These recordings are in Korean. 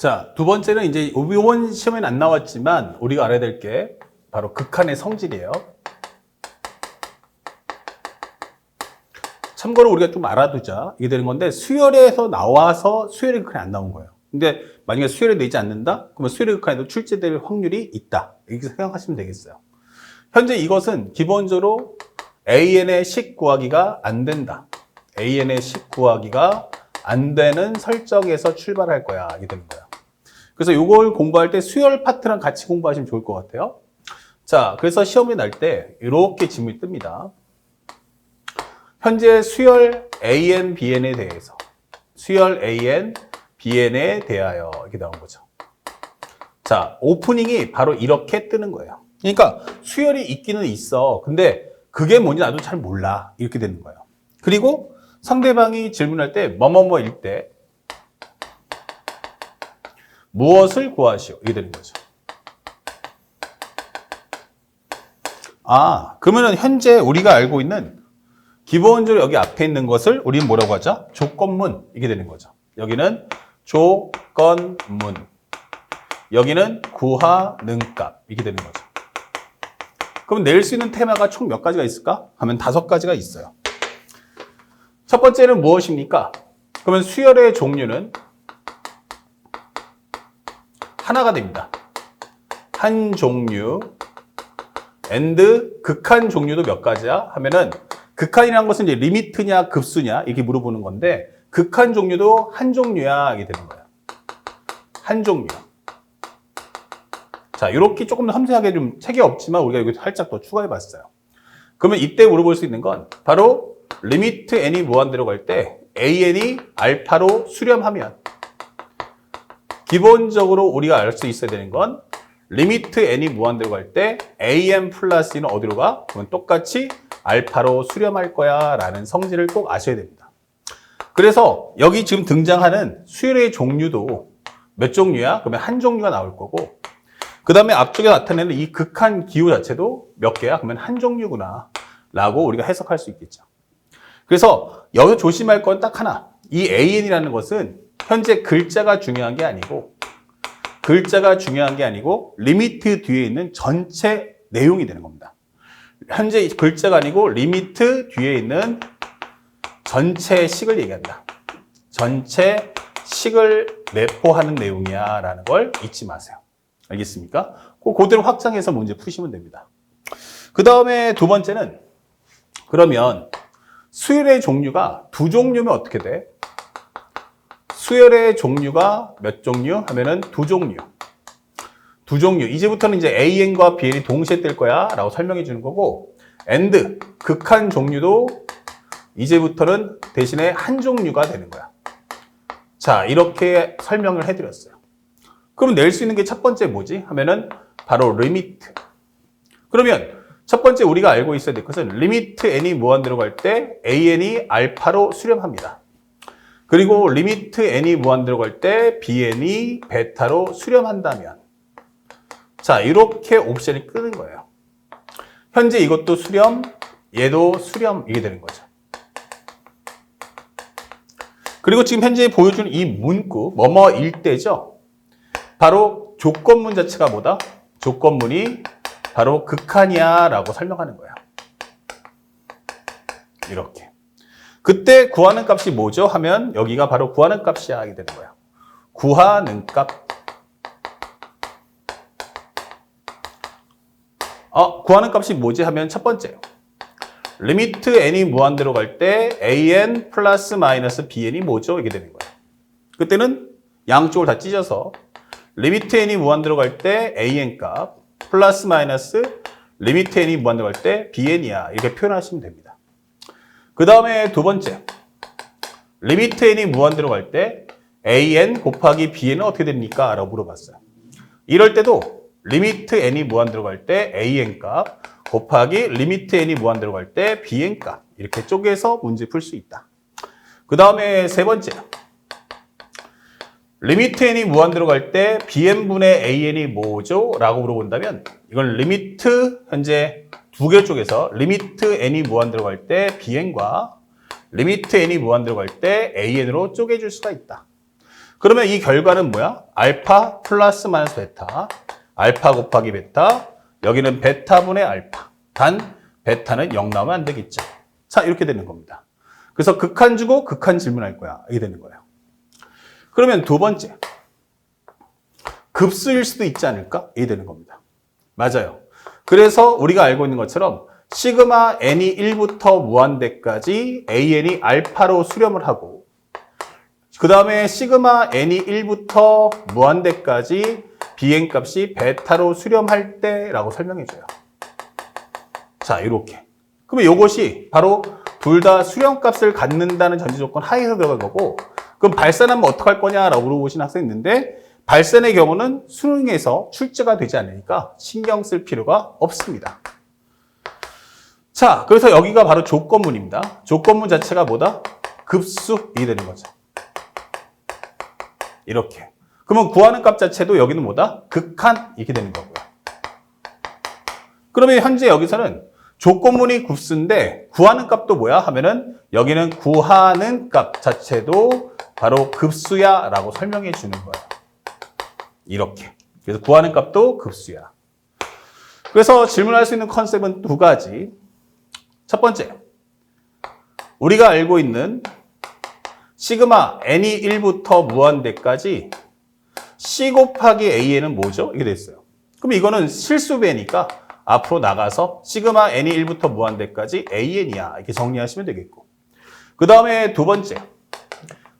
자, 두 번째는 이제 이번 시험에는 안 나왔지만 우리가 알아야 될 게 바로 극한의 성질이에요. 참고로 우리가 좀 알아두자. 이게 되는 건데 수열에서 나와서 수열의 극한이 안 나온 거예요. 근데 만약에 수열에 내지 않는다? 그러면 수열의 극한에도 출제될 확률이 있다. 이렇게 생각하시면 되겠어요. 현재 이것은 기본적으로 AN의 식 구하기가 안 된다. AN의 식 구하기가 안 되는 설정에서 출발할 거야. 이게 되는 거야. 그래서 이걸 공부할 때 수열 파트랑 같이 공부하시면 좋을 것 같아요. 자, 그래서 시험이 날 때 이렇게 질문이 뜹니다. 현재 수열 AN, BN에 대해서 수열 AN, BN에 대하여 이렇게 나온 거죠. 자, 오프닝이 바로 이렇게 뜨는 거예요. 그러니까 수열이 있기는 있어. 근데 그게 뭔지 나도 잘 몰라. 이렇게 되는 거예요. 그리고 상대방이 질문할 때 뭐뭐뭐일 때 무엇을 구하시오? 이게 되는 거죠. 아, 그러면은 현재 우리가 알고 있는 기본적으로 여기 앞에 있는 것을 우리는 뭐라고 하죠? 조건문. 이게 되는 거죠. 여기는 조건문. 여기는 구하는값. 이게 되는 거죠. 그럼 낼 수 있는 테마가 총 몇 가지가 있을까? 하면 5가지가 있어요. 첫 번째는 무엇입니까? 그러면 수열의 종류는 하나가 됩니다. 한 종류. and 극한 종류도 몇 가지야? 하면은 극한이라는 것은 이제 리미트냐 급수냐 이렇게 물어보는 건데 극한 종류도 한 종류야 이게 되는 거야. 한 종류. 자, 이렇게 조금 더 섬세하게 좀 책이 없지만 우리가 여기 살짝 더 추가해 봤어요. 그러면 이때 물어볼 수 있는 건 바로 리미트 n이 무한대로 갈 때 an이 알파로 수렴하면 기본적으로 우리가 알 수 있어야 되는 건 리미트 n이 무한대로 갈 때 an 플러스 2는 어디로 가? 그러면 똑같이 알파로 수렴할 거야 라는 성질을 꼭 아셔야 됩니다. 그래서 여기 지금 등장하는 수열의 종류도 몇 종류야? 그러면 한 종류가 나올 거고 그 다음에 앞쪽에 나타내는 이 극한 기호 자체도 몇 개야? 그러면 한 종류구나 라고 우리가 해석할 수 있겠죠. 그래서 여기서 조심할 건 딱 하나. 이 AN이라는 것은 현재 글자가 중요한 게 아니고 리미트 뒤에 있는 전체 내용이 되는 겁니다. 현재 글자가 아니고 리미트 뒤에 있는 전체 식을 얘기한다. 전체 식을 내포하는 내용이야 라는 걸 잊지 마세요. 알겠습니까? 그대로 확장해서 문제 푸시면 됩니다. 그 다음에 두 번째는 그러면 수열의 종류가 두 종류면 어떻게 돼? 수열의 종류가 몇 종류? 하면은 두 종류. 두 종류. 이제부터는 이제 AN과 BN이 동시에 뜰 거야 라고 설명해 주는 거고 and, 극한 종류도 이제부터는 대신에 한 종류가 되는 거야. 자, 이렇게 설명을 해드렸어요. 그럼 낼 수 있는 게 첫 번째 뭐지? 하면은 바로 리미트. 그러면 첫 번째 우리가 알고 있어야 될 것은 리미트 n이 무한대로 갈 때 an이 알파로 수렴합니다. 그리고 리미트 n이 무한대로 갈 때 bn이 베타로 수렴한다면 자, 이렇게 옵션이 끄는 거예요. 현재 이것도 수렴, 얘도 수렴 이게 되는 거죠. 그리고 지금 현재 보여주는 이 문구 뭐뭐일 때죠. 바로 조건문 자체가 뭐다? 조건문이 바로 극한이야 라고 설명하는 거야. 이렇게. 그때 구하는 값이 뭐죠? 하면 여기가 바로 구하는 값이야 하게 되는 거야. 구하는 값. 구하는 값이 뭐지? 하면 첫 번째요. 리미트 n이 무한대로 갈 때 an 플러스 마이너스 bn이 뭐죠? 이게 되는 거야. 그때는 양쪽을 다 찢어서 리미트 n이 무한대로 갈 때 an 값 플러스 마이너스 리미트 n이 무한대로 갈 때 bn이야. 이렇게 표현하시면 됩니다. 그 다음에 두 번째. 리미트 n이 무한대로 갈 때 an 곱하기 bn은 어떻게 됩니까? 라고 물어봤어요. 이럴 때도 리미트 n이 무한대로 갈 때 an 값 곱하기 리미트 n이 무한대로 갈 때 bn 값 이렇게 쪼개서 문제 풀 수 있다. 그 다음에 세 번째. 리미트 n이 무한대로 갈 때 bn분의 an이 뭐죠? 라고 물어본다면 이건 리미트 현재 두 개 쪽에서 리미트 n이 무한대로 갈 때 bn과 리미트 n이 무한대로 갈 때 an으로 쪼개줄 수가 있다. 그러면 이 결과는 뭐야? 알파 플러스 마이너스 베타. 알파 곱하기 베타. 여기는 베타분의 알파. 단 베타는 0 나오면 안 되겠죠. 자, 이렇게 되는 겁니다. 그래서 극한 주고 극한 질문할 거야. 이게 되는 거예요. 그러면 두 번째. 급수일 수도 있지 않을까? 이게 되는 겁니다. 맞아요. 그래서 우리가 알고 있는 것처럼 시그마 n이 1부터 무한대까지 an이 알파로 수렴을 하고 그 다음에 시그마 n이 1부터 무한대까지 bn 값이 베타로 수렴할 때라고 설명해줘요. 자, 이렇게. 그러면 이것이 바로 둘 다 수렴값을 갖는다는 전제조건 하에서 들어간 거고 그럼 발산하면 어떡할 거냐라고 물어보신 학생이 있는데 발산의 경우는 수능에서 출제가 되지 않으니까 신경 쓸 필요가 없습니다. 자, 그래서 여기가 바로 조건문입니다. 조건문 자체가 뭐다? 급수이 되는 거죠. 이렇게. 그러면 구하는 값 자체도 여기는 뭐다? 극한 이렇게 되는 거고요. 그러면 현재 여기서는 조건문이 급수인데 구하는 값도 뭐야? 하면은 여기는 구하는 값 자체도 바로 급수야 라고 설명해 주는 거예요. 이렇게. 그래서 구하는 값도 급수야. 그래서 질문할 수 있는 컨셉은 두 가지. 첫 번째, 우리가 알고 있는 시그마 n이 1부터 무한대까지 c 곱하기 an은 뭐죠? 이게 됐어요. 그럼 이거는 실수배니까 앞으로 나가서 시그마 n이 1부터 무한대까지 an이야. 이렇게 정리하시면 되겠고. 그 다음에 두 번째,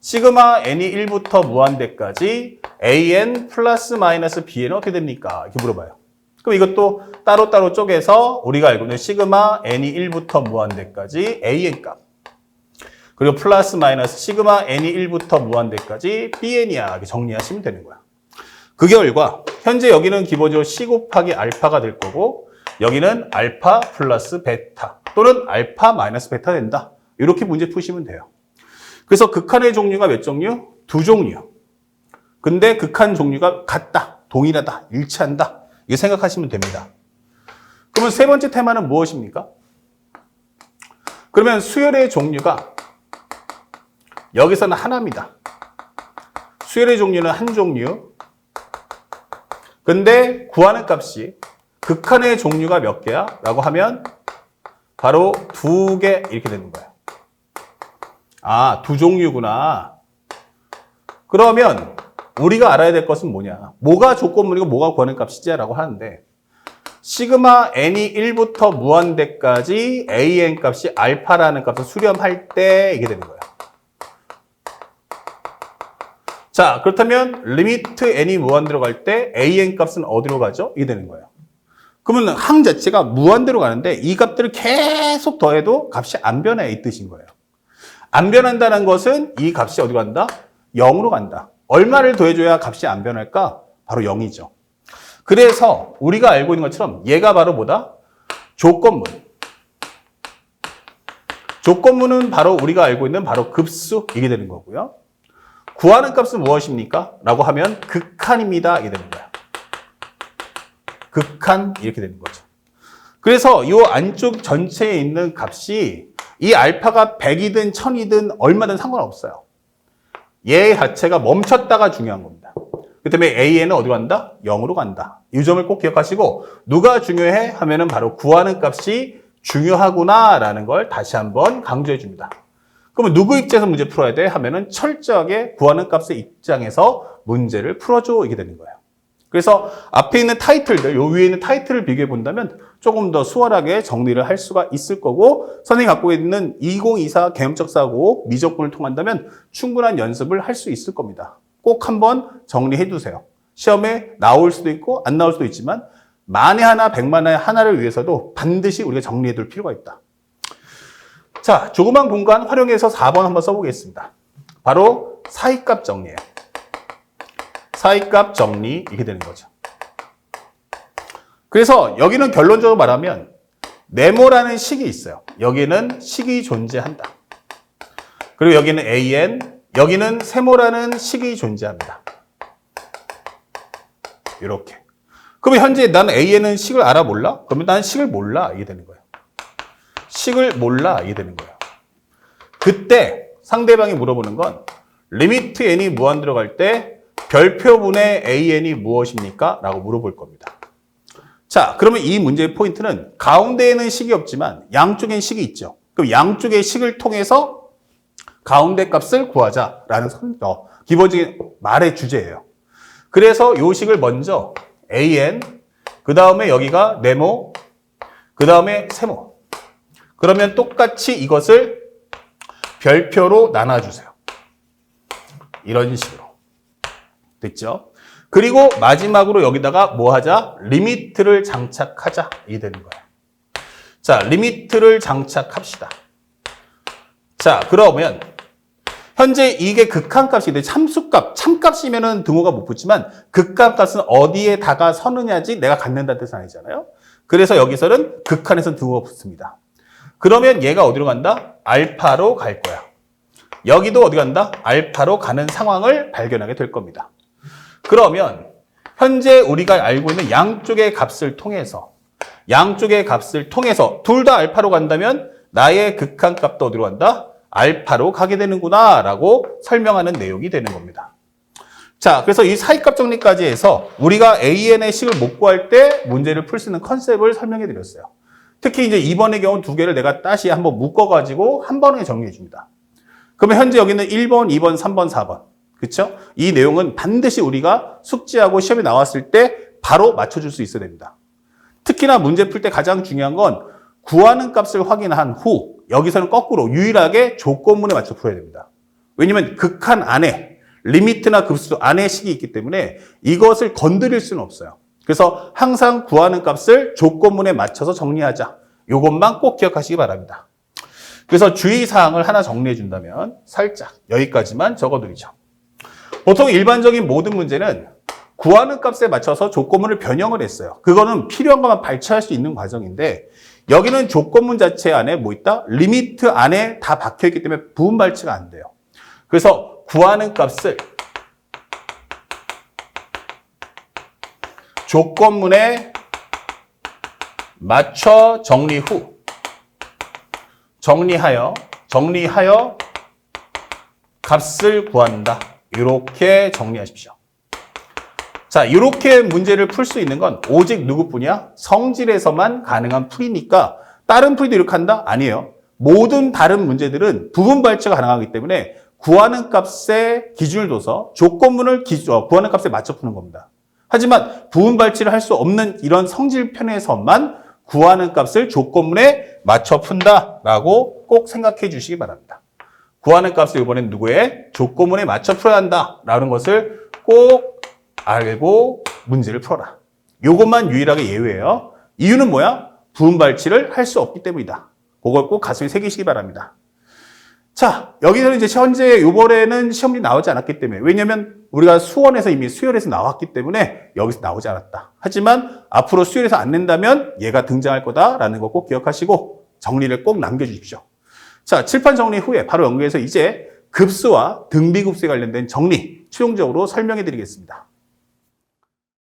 시그마 n이 1부터 무한대까지 an 플러스 마이너스 bn은 어떻게 됩니까? 이렇게 물어봐요. 그럼 이것도 따로따로 쪼개서 우리가 알고 있는 시그마 n이 1부터 무한대까지 an 값 그리고 플러스 마이너스 시그마 n이 1부터 무한대까지 bn이야 이렇게 정리하시면 되는 거야. 그 결과 현재 여기는 기본적으로 c 곱하기 알파가 될 거고 여기는 알파 플러스 베타 또는 알파 마이너스 베타 된다. 이렇게 문제 푸시면 돼요. 그래서 극한의 종류가 몇 종류? 두 종류. 근데 극한 종류가 같다, 동일하다, 일치한다. 이렇게 생각하시면 됩니다. 그러면 세 번째 테마는 무엇입니까? 그러면 수열의 종류가 여기서는 하나입니다. 수열의 종류는 한 종류. 근데 구하는 값이 극한의 종류가 몇 개야? 라고 하면 바로 두 개 이렇게 되는 거예요. 아, 두 종류구나. 그러면 우리가 알아야 될 것은 뭐냐? 뭐가 조건문이고 뭐가 구하는 값이지? 라고 하는데 시그마 n이 1부터 무한대까지 an 값이 알파라는 값을 수렴할 때 이게 되는 거예요. 자, 그렇다면 리미트 n이 무한대로 갈 때 an 값은 어디로 가죠? 이게 되는 거예요. 그러면 항 자체가 무한대로 가는데 이 값들을 계속 더해도 값이 안 변해 이 뜻인 거예요. 안 변한다는 것은 이 값이 어디로 간다? 0으로 간다. 얼마를 더해줘야 값이 안 변할까? 바로 0이죠. 그래서 우리가 알고 있는 것처럼 얘가 바로 뭐다? 조건문. 조건문은 바로 우리가 알고 있는 바로 급수 이게 되는 거고요. 구하는 값은 무엇입니까? 라고 하면 극한입니다. 이게 되는 거야. 극한 이렇게 되는 거죠. 그래서 이 안쪽 전체에 있는 값이 이 알파가 100이든 1000이든 얼마든 상관없어요. 얘 자체가 멈췄다가 중요한 겁니다. 그 때문에 AN은 어디로 간다? 0으로 간다. 이 점을 꼭 기억하시고 누가 중요해? 하면은 바로 구하는 값이 중요하구나라는 걸 다시 한번 강조해 줍니다. 그러면 누구 입장에서 문제 풀어야 돼? 하면은 철저하게 구하는 값의 입장에서 문제를 풀어줘 이게 되는 거예요. 그래서 앞에 있는 타이틀들, 요 위에 있는 타이틀을 비교해 본다면 조금 더 수월하게 정리를 할 수가 있을 거고 선생님이 갖고 있는 2024 개념적 사고 미적분을 통한다면 충분한 연습을 할 수 있을 겁니다. 꼭 한번 정리해 두세요. 시험에 나올 수도 있고 안 나올 수도 있지만 만에 하나, 백만에 하나를 위해서도 반드시 우리가 정리해 둘 필요가 있다. 자, 조그만 공간 활용해서 4번 한번 써보겠습니다. 바로 사이값 정리예요. 사이값 정리 이렇게 되는 거죠. 그래서 여기는 결론적으로 말하면 네모라는 식이 있어요. 여기는 식이 존재한다. 그리고 여기는 an, 여기는 세모라는 식이 존재합니다. 이렇게. 그러면 현재 나는 an은 식을 알아 몰라? 그러면 나는 식을 몰라 이게 되는 거예요. 식을 몰라 이게 되는 거예요. 그때 상대방이 물어보는 건 리미트 n이 무한 들어갈 때 별표분의 an이 무엇입니까? 라고 물어볼 겁니다. 자, 그러면 이 문제의 포인트는 가운데에는 식이 없지만 양쪽엔 식이 있죠. 그럼 양쪽의 식을 통해서 가운데 값을 구하자라는 기본적인 말의 주제예요. 그래서 이 식을 먼저 an, 그 다음에 여기가 네모, 그 다음에 세모. 그러면 똑같이 이것을 별표로 나눠주세요. 이런 식으로. 됐죠? 그리고 마지막으로 여기다가 뭐 하자? 리미트를 장착하자. 이게 되는 거예요. 자, 리미트를 장착합시다. 자, 그러면 현재 이게 극한값인데 참수값, 참값이면은 등호가 못 붙지만 극한값은 어디에다가 서느냐지 내가 갖는다는 뜻은 아니잖아요. 그래서 여기서는 극한에서는 등호가 붙습니다. 그러면 얘가 어디로 간다? 알파로 갈 거야. 여기도 어디 간다? 알파로 가는 상황을 발견하게 될 겁니다. 그러면 현재 우리가 알고 있는 양쪽의 값을 통해서 둘 다 알파로 간다면 나의 극한값도 어디로 간다? 알파로 가게 되는구나 라고 설명하는 내용이 되는 겁니다. 자, 그래서 이 사이값 정리까지 해서 우리가 AN의 식을 못 구할 때 문제를 풀 수 있는 컨셉을 설명해 드렸어요. 특히 이제 2번의 경우 두 개를 내가 다시 한번 묶어가지고 한 번에 정리해 줍니다. 그러면 현재 여기는 1번, 2번, 3번, 4번. 그쵸? 이 내용은 반드시 우리가 숙지하고 시험에 나왔을 때 바로 맞춰줄 수 있어야 됩니다. 특히나 문제 풀 때 가장 중요한 건 구하는 값을 확인한 후 여기서는 거꾸로 유일하게 조건문에 맞춰 풀어야 됩니다. 왜냐면 극한 안에 리미트나 급수 안에 식이 있기 때문에 이것을 건드릴 수는 없어요. 그래서 항상 구하는 값을 조건문에 맞춰서 정리하자. 이것만 꼭 기억하시기 바랍니다. 그래서 주의사항을 하나 정리해 준다면 살짝 여기까지만 적어드리죠. 보통 일반적인 모든 문제는 구하는 값에 맞춰서 조건문을 변형을 했어요. 그거는 필요한 것만 발췌할 수 있는 과정인데 여기는 조건문 자체 안에 뭐 있다? 리미트 안에 다 박혀있기 때문에 부분 발치가 안 돼요. 그래서 구하는 값을 조건문에 맞춰 정리 후 정리하여 값을 구한다. 이렇게 정리하십시오. 자, 이렇게 문제를 풀 수 있는 건 오직 누구뿐이야? 성질에서만 가능한 풀이니까 다른 풀이도 이렇게 한다? 아니에요. 모든 다른 문제들은 부분 발치가 가능하기 때문에 구하는 값에 기준을 둬서 조건문을 구하는 값에 맞춰 푸는 겁니다. 하지만 부분 발치를 할 수 없는 이런 성질 편에서만 구하는 값을 조건문에 맞춰 푼다라고 꼭 생각해 주시기 바랍니다. 구하는 값을 이번엔 누구의? 조건문에 맞춰 풀어야 한다라는 것을 꼭 알고 문제를 풀어라. 이것만 유일하게 예외예요. 이유는 뭐야? 부분 발치를 할 수 없기 때문이다. 그걸 꼭 가슴에 새기시기 바랍니다. 자, 여기서는 이제 현재 이번에는 시험이 나오지 않았기 때문에, 왜냐면 우리가 수원에서 이미 수열에서 나왔기 때문에 여기서 나오지 않았다. 하지만 앞으로 수열에서 안 낸다면 얘가 등장할 거다라는 거 꼭 기억하시고 정리를 꼭 남겨주십시오. 자, 칠판 정리 후에 바로 연구해서 이제 급수와 등비급수에 관련된 정리 최종적으로 설명해 드리겠습니다.